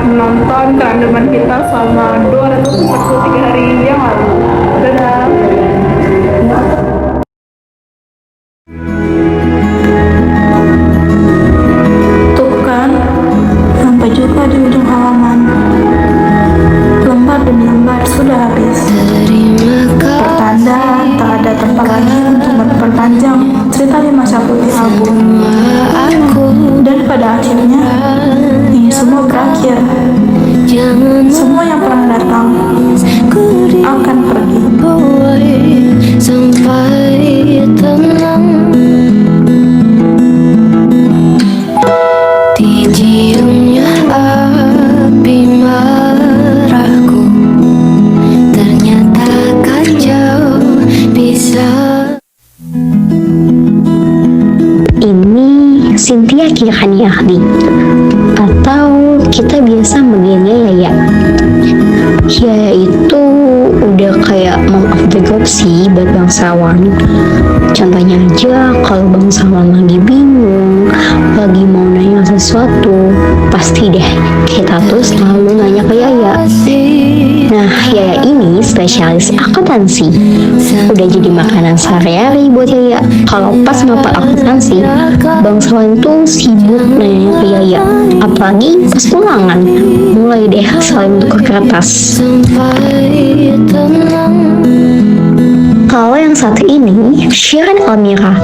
menonton kerandoman kita selama 243 hari yang lalu. Dadah. Tuh kan, sampai juga di ujung halaman. Lembar demi lembar sudah habis. Pertanda tak ada tempat lagi untuk memperpanjang cerita di masa putih album. Dan pada akhirnya ini semua berakhir. Semua yang pernah datang akan pergi. Sampai tenang diciumnya api marahku, ternyata kacau bisa. Ini Cynthia Kirhani Ahdi, atau kita biasa manggilnya Yaya. Yaya itu udah kayak mom of the group sih buat bangsawan. Contohnya aja, kalau bangsawan lagi bingung, lagi mau nanya sesuatu, pasti deh kita tuh selalu nanya ke Yaya. Nah, Yaya ini spesialis akuntansi. Udah jadi makanan sehari-hari buat Yaya. Kalau pas mapel akuntansi, bangsawan tuh sibuk nanya ke Yaya. Apalagi pas ulangan, mulai deh saling tukar kertas. Kalau yang satu ini, Shirin Almira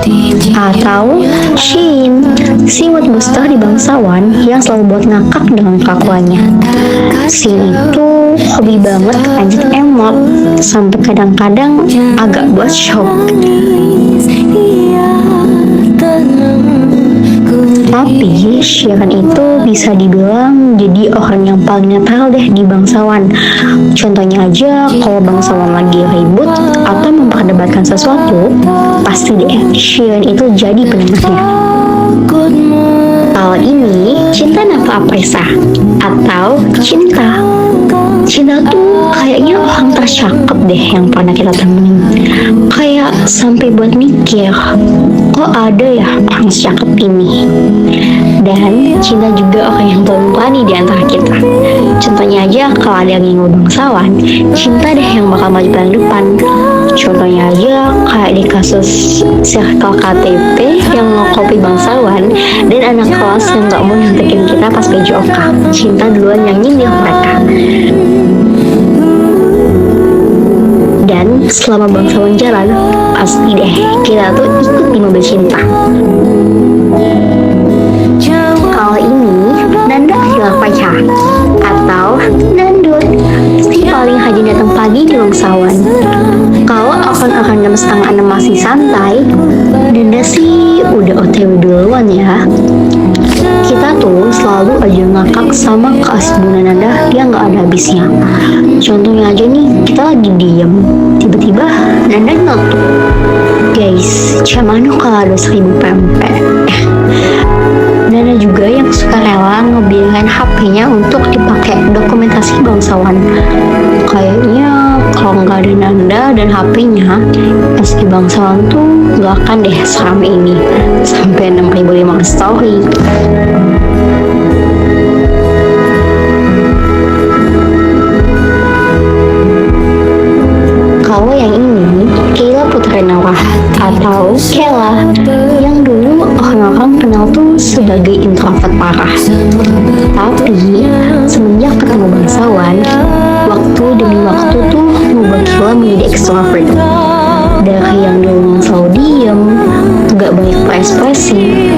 atau Shin, si mood booster di bangsawan yang selalu buat ngakak dengan kelakuannya. Shin itu hobi banget lanjut emot, sampai kadang-kadang agak buat shock. Tapi Shirin itu bisa dibilang jadi orang yang paling netral deh di bangsawan. Contohnya aja, kalau bangsawan lagi ribut atau memperdebatkan sesuatu, pasti deh Shirin itu jadi penengahnya. Kalau ini Cinta Nava Apresa atau Cinta. Cinta tuh kayaknya orang tercakep deh yang pernah kita temuin. Kayak sampai buat mikir, kok ada ya orang secakep ini. Dan Cinta juga orang yang paling berani di antara kita. Contohnya aja, kalau ada yang ingin bangsawan, Cinta deh yang bakal maju paling depan. Contohnya aja kayak di kasus circle KTP yang nge-copy bangsawan dan anak kelas yang gak mau nyontekin kita pas PJOK. Cinta duluan yang nyindir mereka. Dan selama bangsawan jalan, pasti deh kita tuh ikut di mobil Cinta. Kalau ini Nanda Hilafaya atau Nandut, si paling rajin datang pagi di bangsawan. Kalau orang-orang jam 5:30 masih santai, Nanda sih udah OTW duluan ya. Kita tuh selalu aja ngakak sama keasibunan Nanda yang gak ada habisnya. Contohnya aja nih, kita lagi diem, tiba-tiba Nanda ngeluh, guys, cuman kalau ada 1000 pempek. Nanda juga yang suka rela ngebiarin HP-nya untuk dipakai dokumentasi bangsawan. Kayaknya kalau nggak ada Nanda dan HP-nya, meski bangsawan tuh nggak akan deh serame ini sampai 6.500 story. Kalau yang ini, Kayla Putranawah atau Kela, yang dulu orang-orang kenal tuh sebagai introvert parah. Tapi semenjak ketemu bangsawan, waktu demi waktu tuh ngubah Kela menjadi extrovert. Dari yang dulu selalu diem, gak banyak berekspresi,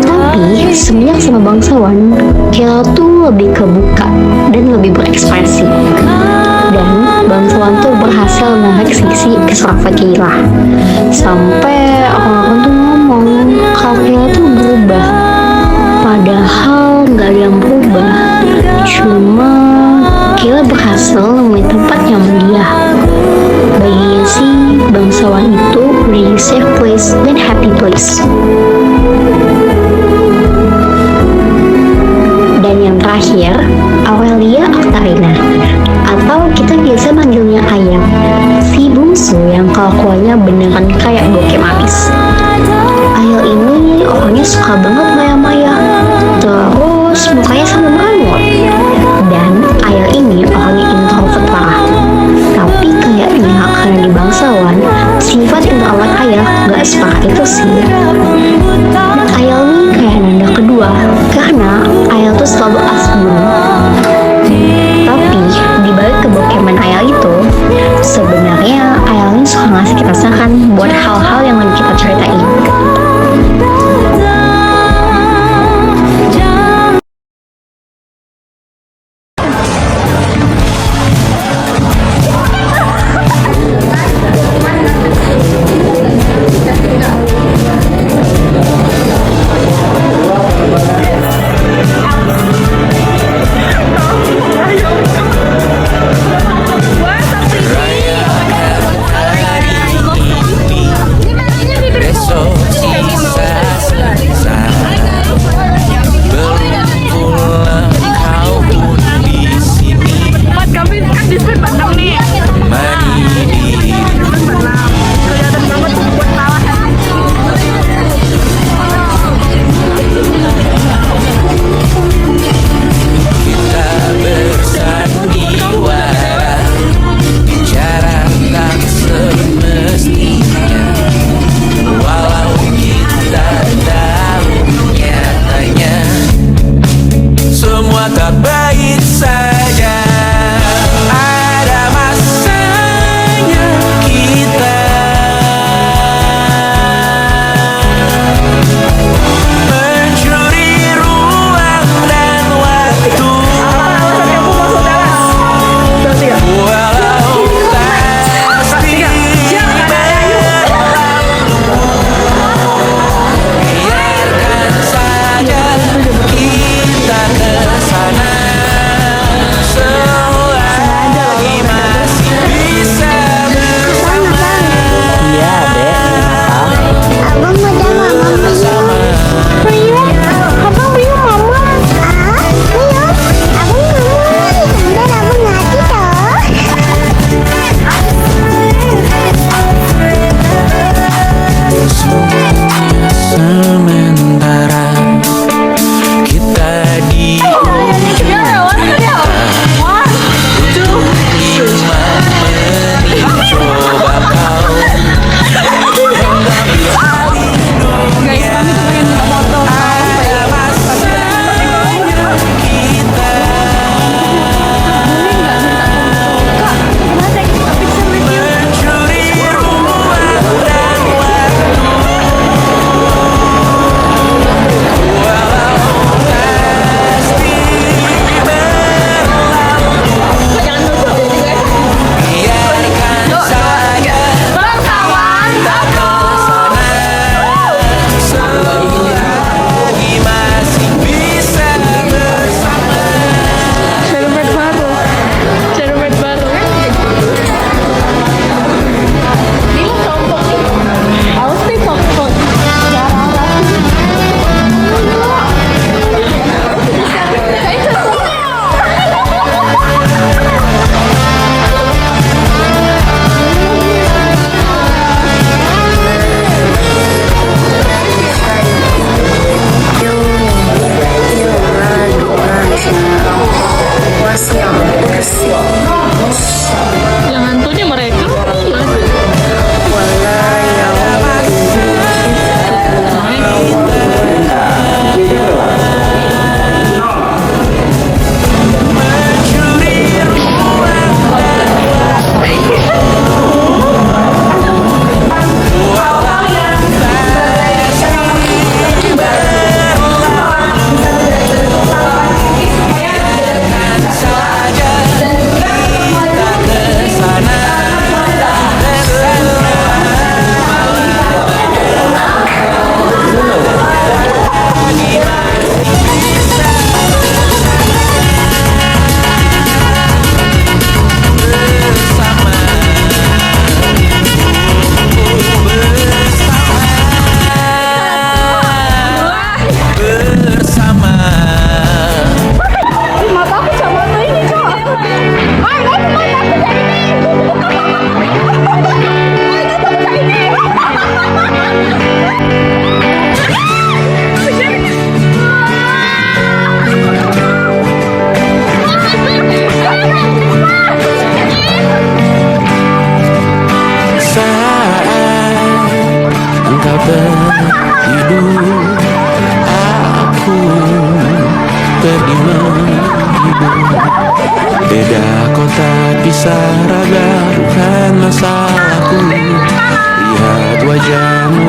tapi semenjak sama bangsawan, Kela tuh lebih kebuka dan lebih berekspresi. Dan bangsawan tuh berhasil narik sisi extrovert Kayla. Sampai orang-orang tuh ngomong kalau Kayla tuh berubah. Padahal nggak ada yang berubah. Cuma Kayla berhasil nemuin tempat nyaman dia. Baginya sih, bangsawan itu really safe place dan happy place. Dan yang terakhir, Aurelia Oktarina, atau kita biasa manggilnya Ayam, si bungsu yang kelakuannya beneran kayak bokeh manis. Ayel ini orangnya suka banget maya-maya, terus mukanya sama banget. Dan Ayel ini orangnya introvert parah. Tapi kayaknya karena di bangsawan, sifat introvert Ayel gak separah itu sih. Ayel nih kayak Nanda kedua, karena Ayel tuh selalu asbun. Tapi di balik kebokeman Ayel itu, sebenarnya Ayel ini suka ngasih kita saran buat hal-hal yang lagi kita ceritain. Besok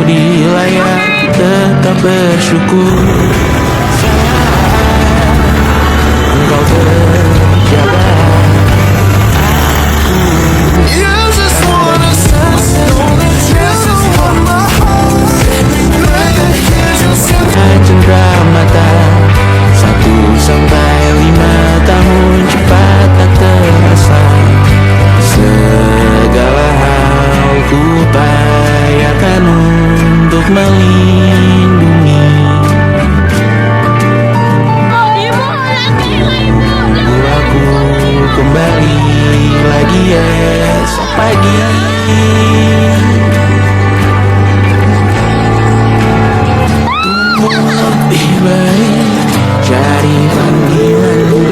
di layar ku tetap bersyukur saat engkau terjaga. You just wanna cendera mata 1 sampai 5 tahun cepat tak terasa. Segala hal ku upayakan untuk melindungi. Aku kembali lagi esok pagi. Lebih baik cari panggilanmu,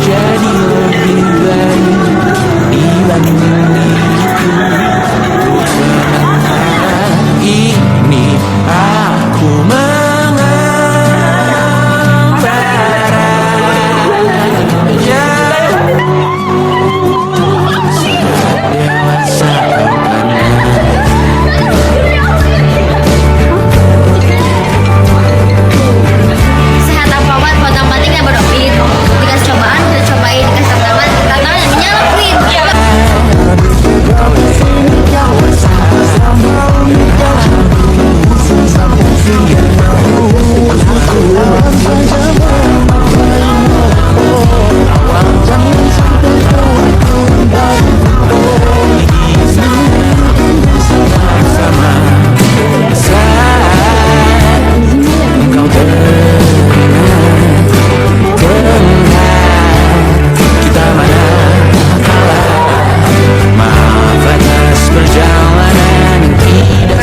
jadi lebih baik dibanding itu. Sementara ini aku mengembara jauh saat dewasa Sehat apa obat, potong batik dan berdopit. Dikasih cobaan, kita cobain. Dikasih tantangan yang menyalakuin. engkau kita mana kalah. Maaf atas perjalanan yang tidak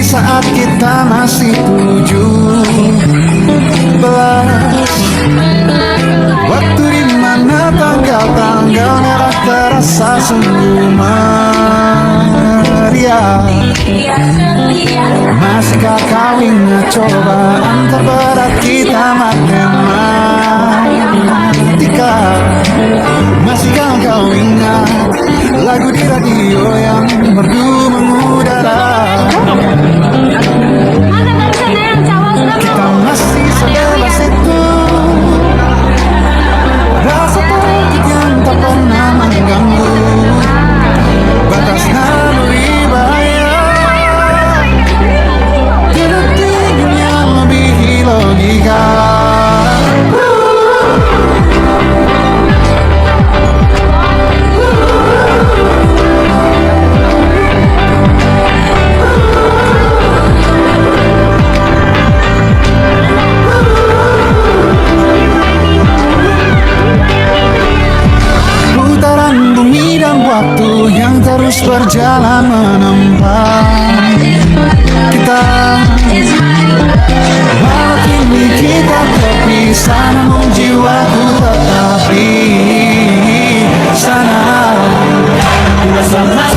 saat kita masih 17. Waktu dimana tanggal-tanggal merah terasa sungguh meriah. Masihkah kau ingat cobaan terberat kita matematika? Masihkah kau ingat lagu di radio yang merdu mengudara? Kita masih sebebas itu. Rasa politik yang tak pernah mengganggu. Batas naluri bahaya. kita. Walau kini kita terpisah, namun jiwaku tetap di sana. Bersama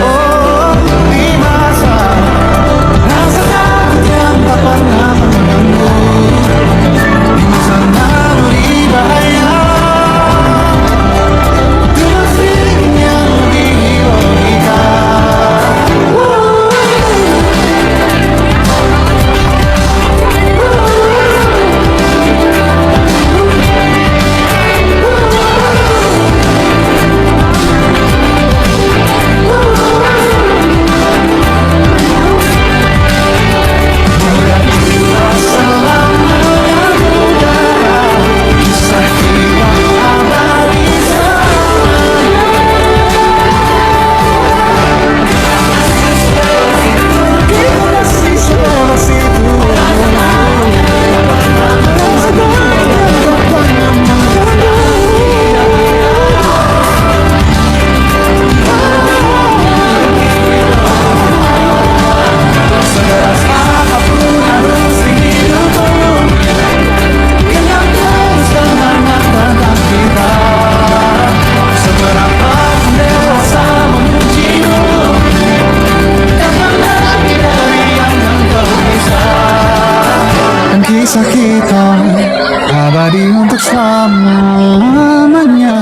oh, di masa rasa takut yang tak pernah mengganggu. Di masa lalu di bahaya, dengan feeling yang lebih logika. Kisah kita abadi untuk selamanya.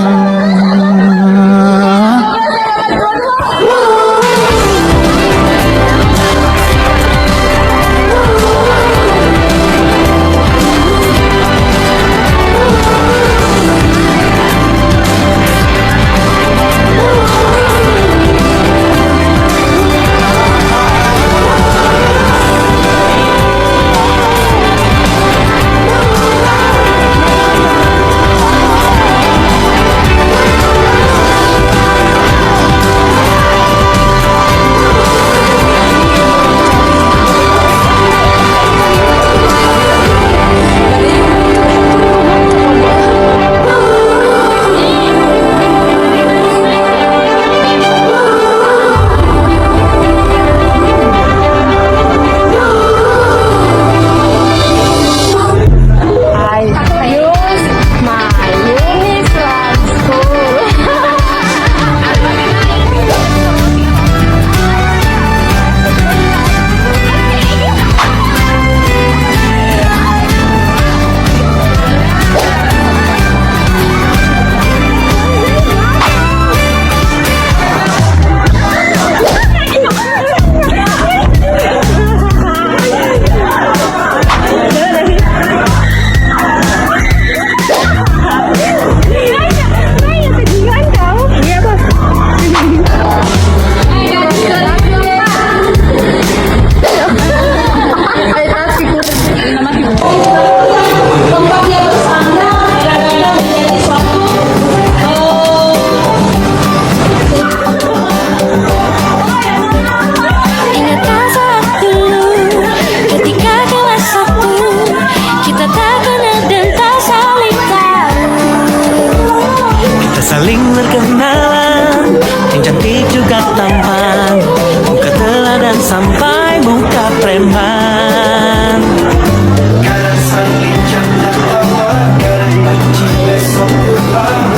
Saling berkenalan, yang cantik juga tampan, muka teladan sampai muka preman.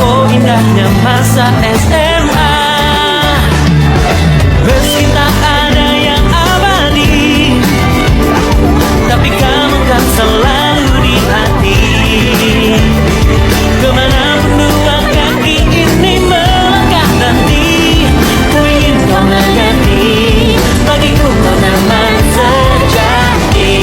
Oh indahnya masa SMA, meski tak ada yang abadi, tapi kamu kan selalu di hati. Kemanapun dua kaki ini melangkah nanti, ku ingin kau mengerti, bagiku kau teman sejati.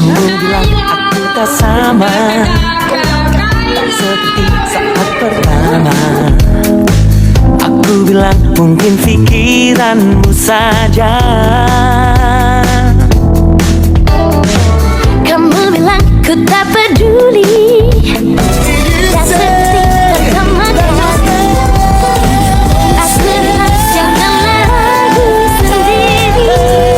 Kamu bilang aku tak sama, tak seperti saat pertama. Aku bilang mungkin pikiranmu saja. Kamu bilang ku tak peduli, tak seperti pertama kali. Aku bilang janganlah ragu sendiri.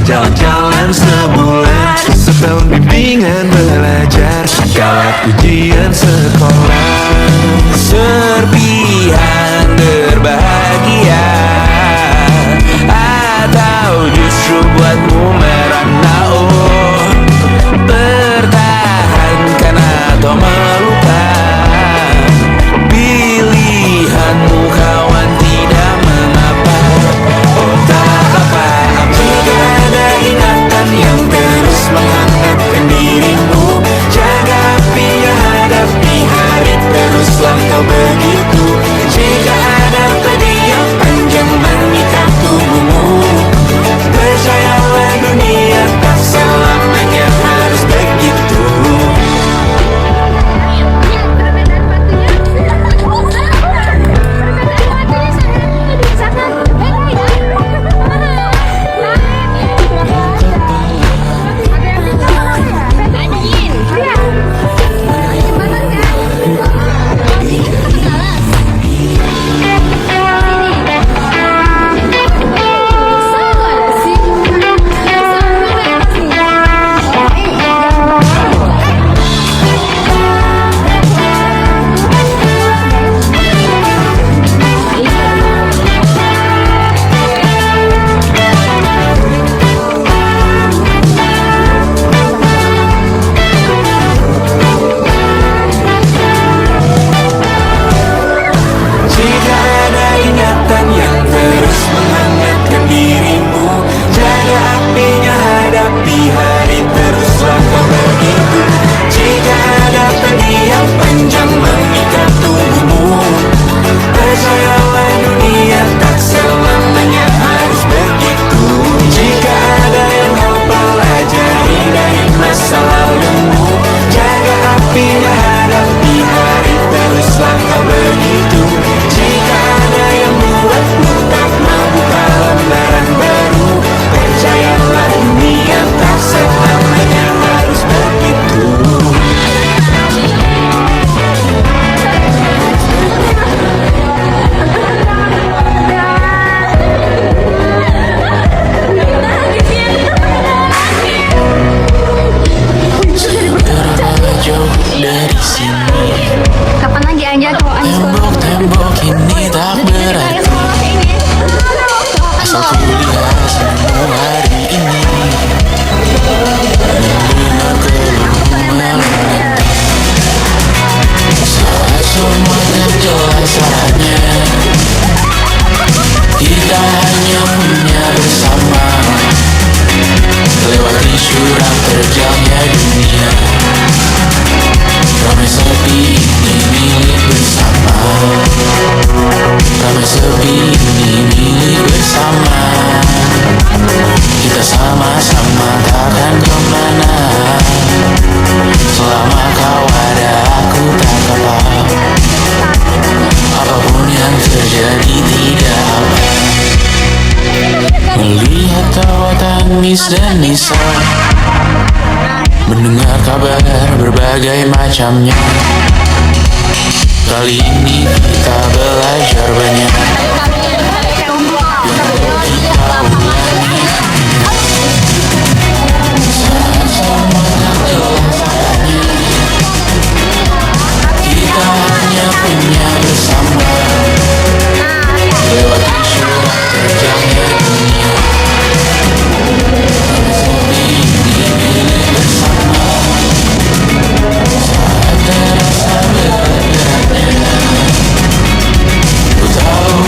jalan-jalan sebulan, setahun bimbingan belajar, gawat ujian sekolah. Serpihan berbahagia, atau justru buatmu merana? Oh, pertahankan atau melupakan, pilih kau begitu. Jika ada pedih yang panjang mengikat tubuhmu, percayalah dunia tak selamanya harus begitu. Jika ada ingatan yang terus menghangatkan dirimu, jaga apinya, hadapi hari, teruslah kau begitu. Jika ada pedih yang panjang mengikat tubuhmu, percayalah dunia tak selamanya harus begitu. Jika ada yang kau pelajari dari masa lalumu, jaga apinya, hadapi hari, teruslah kau begitu. Jika ada yang membuatmu tak mau buka lembaran baru, percayalah dunia tak selamanya harus begitu. Segera jauh dari sini, Kapan lagi aja kalau Anies tembok-tembok ini tak berarti. Asal ku lihat semua hari ini, mendengar keluhmu melintang. Saat semua terjelas saatnya, kita hanya punya bersama, lewati syurang terjalnya dunia. Ramai sepi ini milik bersama, ramai sepi ini milik bersama. Kita sama-sama takkan kemana, selama kau ada aku tak apa. Apapun yang terjadi tidak apa. Melihat tawa tangis dan nisa, mendengar kabar berbagai macamnya. Kali ini kita belajar banyak. Kita ulangi. Saat semua terjelas saatnya, kita hanya punya bersama, lewati syurga terjangnya dunia. Sepi ini milik bersama, saat terasa beratnya, ku tahu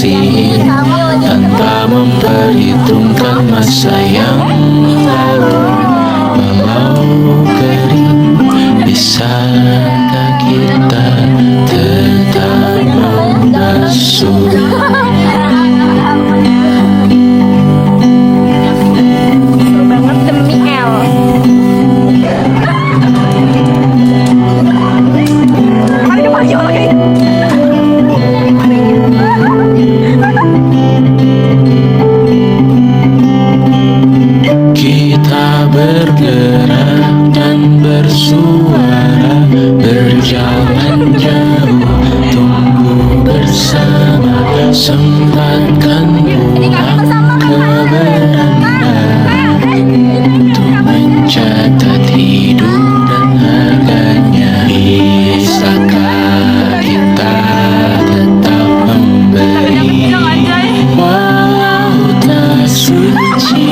kasih tanpa memperhitungkan masa yang lalu. Walau kering, bisakah kita tetap membasuh? Kita bergerak dan bersuara, berjalan jauh, tumbuh bersama, sempatkan pulang ke beranda untuk mencatat hidup dan harganya. Bisakah kita tetap memberi walau tak suci?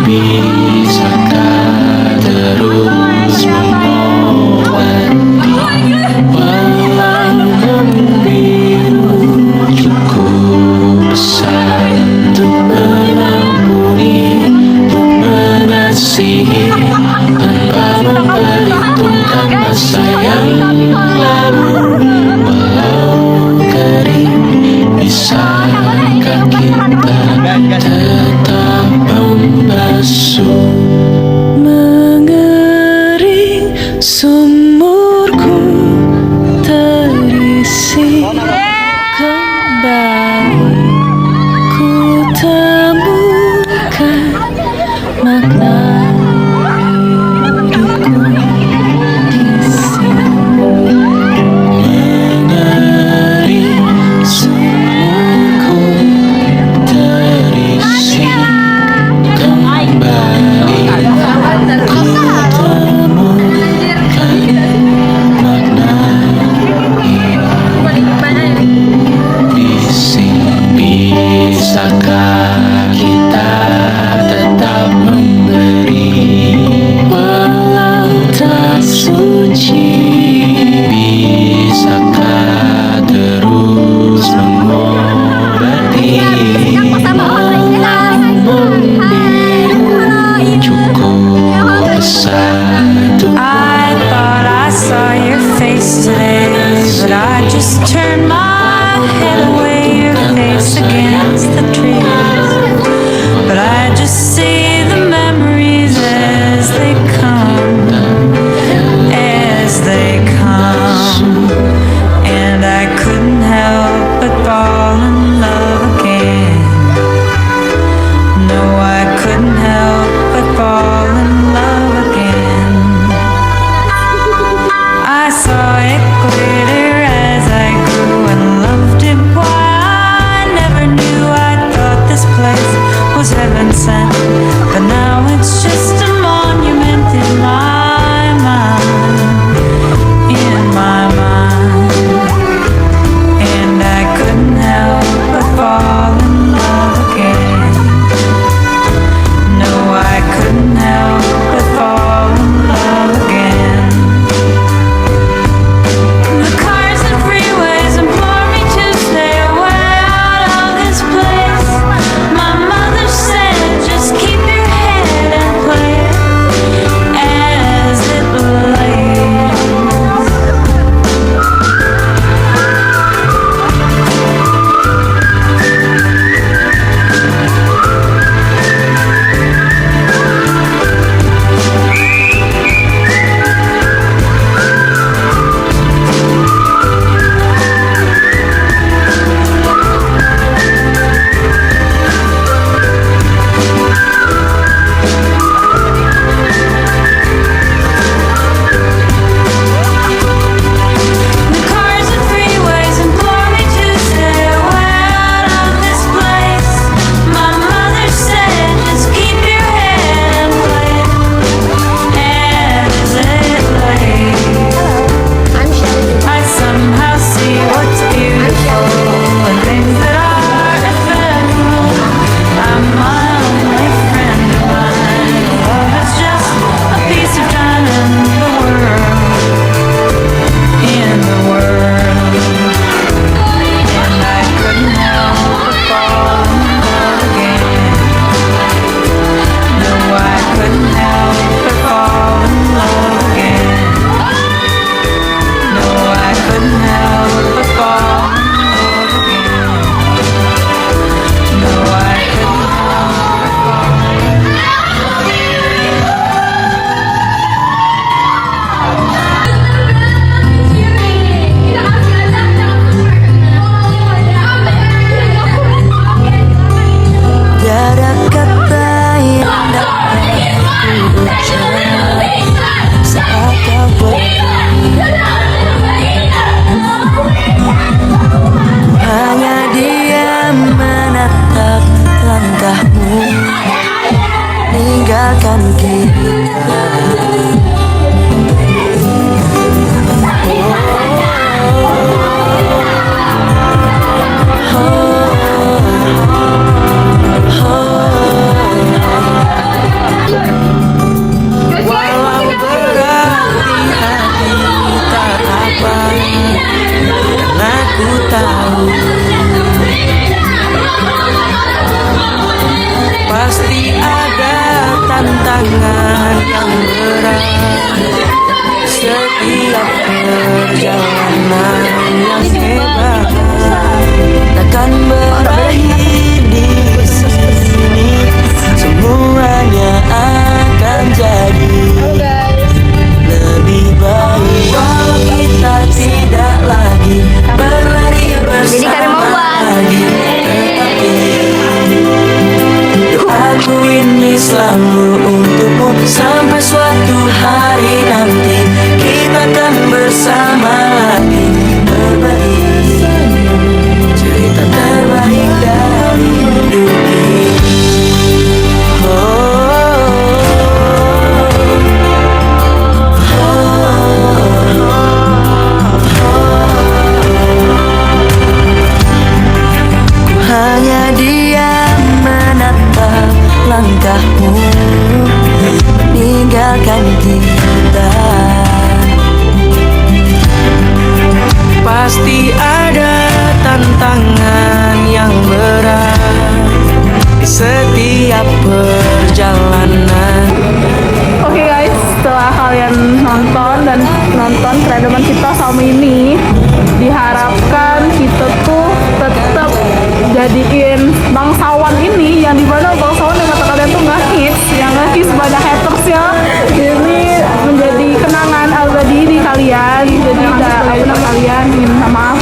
Bisakah terus mengobati walau membiru? Cukup besar untuk mengampuni, untuk mengasihi tanpa memperhitungkan masa yang lalu. Walau kering, bisakah kita tetap membasuh? Mengering sumurku terisi kembali, ku temukan makna hidupku di sini. Mengering sumurku terisi kembali, ku temukan makna di sini. Bisakah kita tetap memberi walau tak suci? Bisakah terus mengobati walau membiru? Cukup besar untuk I thought I saw your face today, but I just turned my head away. Your face against the tree. dalam kita. Walau berat di hati tak apa, dan aku tahu pasti ada tantangan yang berat. Setiap perjalanan yang hebat takkan berakhir di sini. Semuanya akan jadi lebih baik walau kita tidak lagi berlari bersama lagi. Tetapi doaku ini selalu untukmu sampai suatu hari nanti kita akan bersama lagi berbagi cerita terbaik dari hidup ini. Hanya diam menatap langkahmu meninggalkan kita. Pasti ada tantangan yang berat di setiap perjalanan. Oke guys, setelah kalian nonton keredaman kita sama ini, diharapkan kita tuh tetap jadiin bangsawan ini yang dimana bangsawan yang kata kalian tuh nggak hits, yang nggak hits banyak haters ya. Ini menjadi kenangan abadi di kalian. Jadi kalian ingin minta maaf